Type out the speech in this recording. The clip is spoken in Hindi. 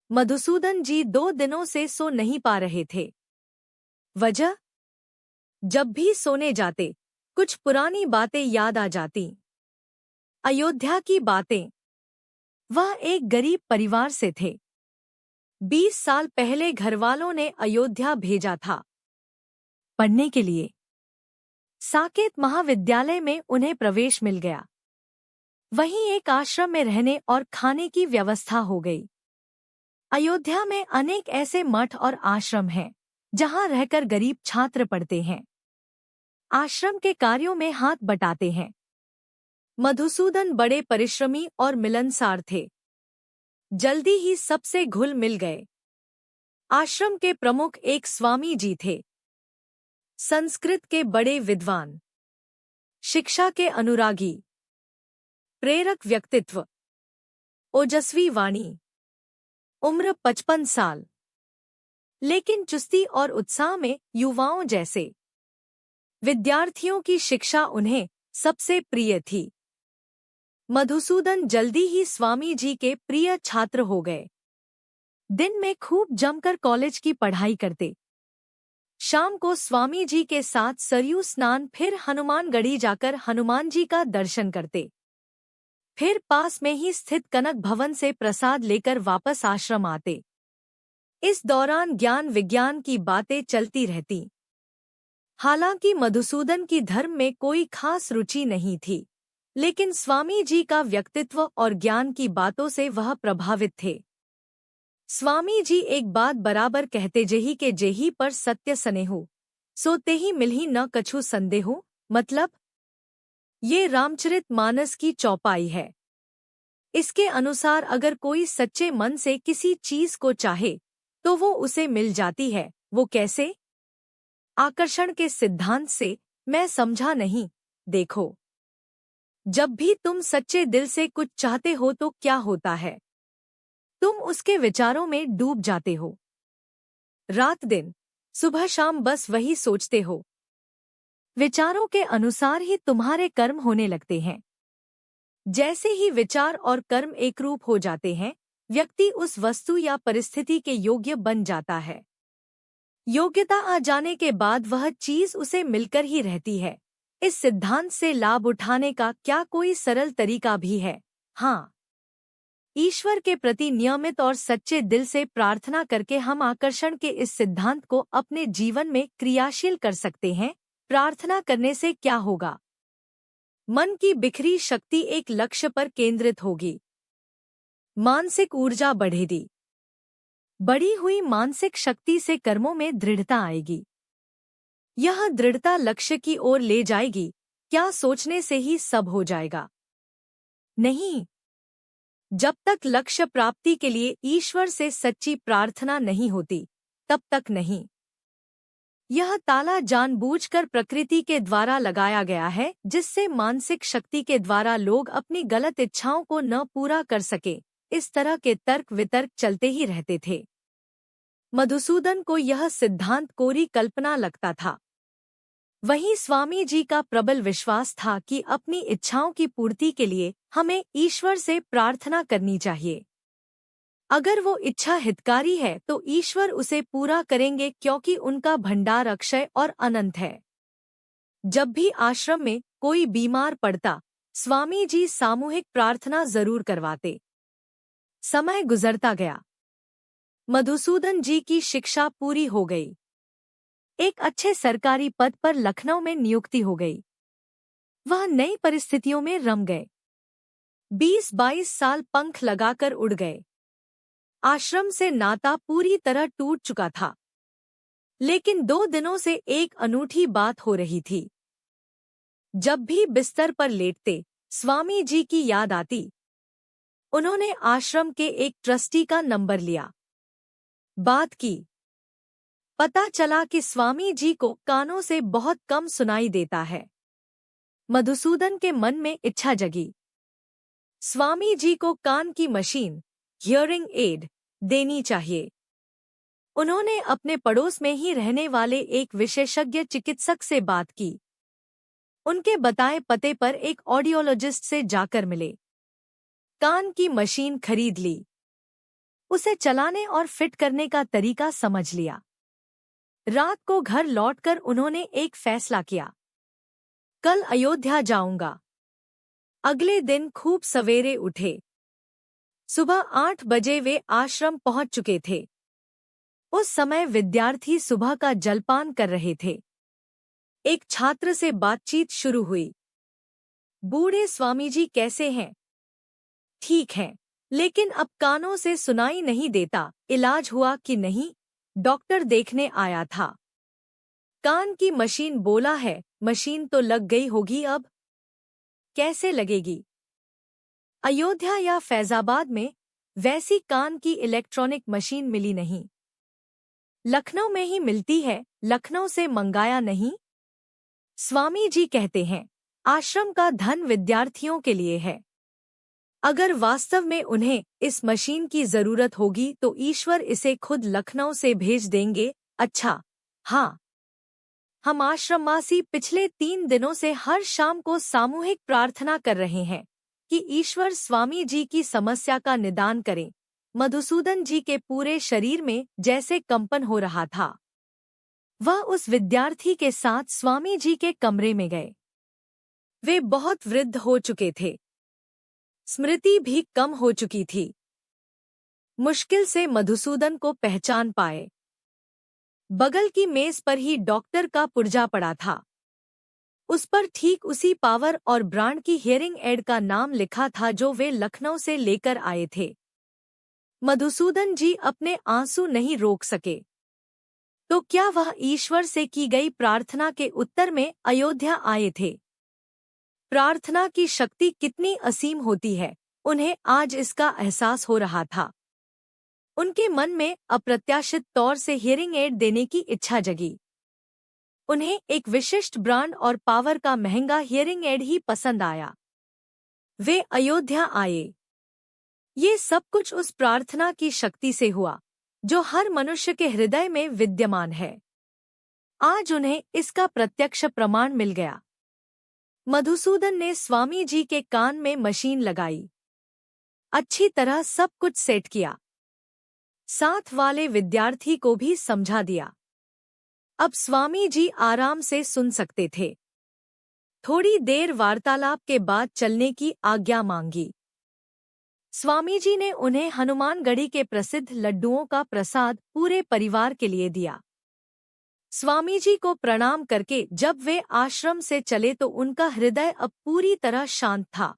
मधुसूदन जी 2 दिनों से सो नहीं पा रहे थे। वजह? जब भी सोने जाते कुछ पुरानी बातें याद आ जाती। अयोध्या की बातें। वह एक गरीब परिवार से थे। 20 साल पहले घरवालों ने अयोध्या भेजा था पढ़ने के लिए। साकेत महाविद्यालय में उन्हें प्रवेश मिल गया। वहीं एक आश्रम में रहने और खाने की व्यवस्था हो गई। अयोध्या में अनेक ऐसे मठ और आश्रम हैं जहां रहकर गरीब छात्र पढ़ते हैं। आश्रम के कार्यों में हाथ बटाते हैं। मधुसूदन बड़े परिश्रमी और मिलनसार थे। जल्दी ही सबसे घुल मिल गए। आश्रम के प्रमुख एक स्वामी जी थे। संस्कृत के बड़े विद्वान, शिक्षा के अनुरागी, प्रेरक व्यक्तित्व, ओजस्वी वाणी, उम्र 55 साल, लेकिन चुस्ती और उत्साह में युवाओं जैसे। विद्यार्थियों की शिक्षा उन्हें सबसे प्रिय थी। मधुसूदन जल्दी ही स्वामी जी के प्रिय छात्र हो गए। दिन में खूब जमकर कॉलेज की पढ़ाई करते। शाम को स्वामी जी के साथ सरयू स्नान, फिर हनुमानगढ़ी जाकर हनुमान जी का दर्शन करते। फिर पास में ही स्थित कनक भवन से प्रसाद लेकर वापस आश्रम आते। इस दौरान ज्ञान विज्ञान की बातें चलती रहती। हालांकि मधुसूदन की धर्म में कोई खास रुचि नहीं थी, लेकिन स्वामी जी का व्यक्तित्व और ज्ञान की बातों से वह प्रभावित थे। स्वामी जी एक बात बराबर कहते, जेही के जेही पर सत्य सनेहु, सो तेहि मिलही न कछु संदेहु। मतलब, ये रामचरित मानस की चौपाई है। इसके अनुसार अगर कोई सच्चे मन से किसी चीज को चाहे तो वो उसे मिल जाती है। वो कैसे? आकर्षण के सिद्धांत से। मैं समझा नहीं। देखो, जब भी तुम सच्चे दिल से कुछ चाहते हो तो क्या होता है? तुम उसके विचारों में डूब जाते हो। रात दिन, सुबह शाम बस वही सोचते हो। विचारों के अनुसार ही तुम्हारे कर्म होने लगते हैं। जैसे ही विचार और कर्म एकरूप हो जाते हैं, व्यक्ति उस वस्तु या परिस्थिति के योग्य बन जाता है। योग्यता आ जाने के बाद वह चीज उसे मिलकर ही रहती है। इस सिद्धांत से लाभ उठाने का क्या कोई सरल तरीका भी है? हाँ, ईश्वर के प्रति नियमित और सच्चे दिल से प्रार्थना करके हम आकर्षण के इस सिद्धांत को अपने जीवन में क्रियाशील कर सकते हैं। प्रार्थना करने से क्या होगा? मन की बिखरी शक्ति एक लक्ष्य पर केंद्रित होगी। मानसिक ऊर्जा बढ़ेगी। बढ़ी हुई मानसिक शक्ति से कर्मों में दृढ़ता आएगी। यह दृढ़ता लक्ष्य की ओर ले जाएगी। क्या सोचने से ही सब हो जाएगा? नहीं। जब तक लक्ष्य प्राप्ति के लिए ईश्वर से सच्ची प्रार्थना नहीं होती, तब तक नहीं। यह ताला जानबूझकर प्रकृति के द्वारा लगाया गया है, जिससे मानसिक शक्ति के द्वारा लोग अपनी गलत इच्छाओं को न पूरा कर सके। इस तरह के तर्क वितर्क चलते ही रहते थे। मधुसूदन को यह सिद्धांत कोरी कल्पना लगता था। वहीं स्वामी जी का प्रबल विश्वास था कि अपनी इच्छाओं की पूर्ति के लिए हमें ईश्वर से प्रार्थना करनी चाहिए। अगर वो इच्छा हितकारी है तो ईश्वर उसे पूरा करेंगे, क्योंकि उनका भंडार अक्षय और अनंत है। जब भी आश्रम में कोई बीमार पड़ता, स्वामी जी सामूहिक प्रार्थना जरूर करवाते। समय गुजरता गया। मधुसूदन जी की शिक्षा पूरी हो गई। एक अच्छे सरकारी पद पर लखनऊ में नियुक्ति हो गई। वह नई परिस्थितियों में रम गए। 20-22 साल पंख लगाकर उड़ गए। आश्रम से नाता पूरी तरह टूट चुका था। लेकिन 2 दिनों से एक अनूठी बात हो रही थी। जब भी बिस्तर पर लेटते, स्वामी जी की याद आती। उन्होंने आश्रम के एक ट्रस्टी का नंबर लिया। बात की। पता चला कि स्वामी जी को कानों से बहुत कम सुनाई देता है। मधुसूदन के मन में इच्छा जगी। स्वामी जी को कान की मशीन, हियरिंग एड, देनी चाहिए। उन्होंने अपने पड़ोस में ही रहने वाले एक विशेषज्ञ चिकित्सक से बात की। उनके बताए पते पर एक ऑडियोलॉजिस्ट से जाकर मिले। कान की मशीन खरीद ली। उसे चलाने और फिट करने का तरीका समझ लिया। रात को घर लौटकर उन्होंने एक फैसला किया, कल अयोध्या जाऊंगा। अगले दिन खूब सवेरे उठे। सुबह 8 बजे वे आश्रम पहुंच चुके थे। उस समय विद्यार्थी सुबह का जलपान कर रहे थे। एक छात्र से बातचीत शुरू हुई। बूढ़े स्वामी जी कैसे हैं? ठीक हैं, लेकिन अब कानों से सुनाई नहीं देता। इलाज हुआ कि नहीं? डॉक्टर देखने आया था। कान की मशीन बोला है। मशीन तो लग गई होगी, अब कैसे लगेगी? अयोध्या या फैजाबाद में वैसी कान की इलेक्ट्रॉनिक मशीन मिली नहीं। लखनऊ में ही मिलती है, लखनऊ से मंगाया नहीं? स्वामी जी कहते हैं, आश्रम का धन विद्यार्थियों के लिए है। अगर वास्तव में उन्हें इस मशीन की जरूरत होगी तो ईश्वर इसे खुद लखनऊ से भेज देंगे। अच्छा, हाँ। हम आश्रमवासी पिछले 3 दिनों से हर शाम को सामूहिक प्रार्थना कर रहे हैं कि ईश्वर स्वामी जी की समस्या का निदान करें। मधुसूदन जी के पूरे शरीर में जैसे कंपन हो रहा था। वह उस विद्यार्थी के साथ स्वामी जी के कमरे में गए। वे बहुत वृद्ध हो चुके थे। स्मृति भी कम हो चुकी थी। मुश्किल से मधुसूदन को पहचान पाए। बगल की मेज पर ही डॉक्टर का पुर्जा पड़ा था। उस पर ठीक उसी पावर और ब्रांड की हियरिंग एड का नाम लिखा था जो वे लखनऊ से लेकर आए थे। मधुसूदन जी अपने आंसू नहीं रोक सके। तो क्या वह ईश्वर से की गई प्रार्थना के उत्तर में अयोध्या आए थे? प्रार्थना की शक्ति कितनी असीम होती है, उन्हें आज इसका एहसास हो रहा था। उनके मन में अप्रत्याशित तौर से हियरिंग एड देने की इच्छा जगी। उन्हें एक विशिष्ट ब्रांड और पावर का महंगा हियरिंग एड ही पसंद आया। वे अयोध्या आए। ये सब कुछ उस प्रार्थना की शक्ति से हुआ जो हर मनुष्य के हृदय में विद्यमान है। आज उन्हें इसका प्रत्यक्ष प्रमाण मिल गया। मधुसूदन ने स्वामी जी के कान में मशीन लगाई। अच्छी तरह सब कुछ सेट किया। साथ वाले विद्यार्थी को भी समझा दिया। अब स्वामी जी आराम से सुन सकते थे। थोड़ी देर वार्तालाप के बाद चलने की आज्ञा मांगी। स्वामी जी ने उन्हें हनुमानगढ़ी के प्रसिद्ध लड्डुओं का प्रसाद पूरे परिवार के लिए दिया। स्वामी जी को प्रणाम करके जब वे आश्रम से चले तो उनका हृदय अब पूरी तरह शांत था।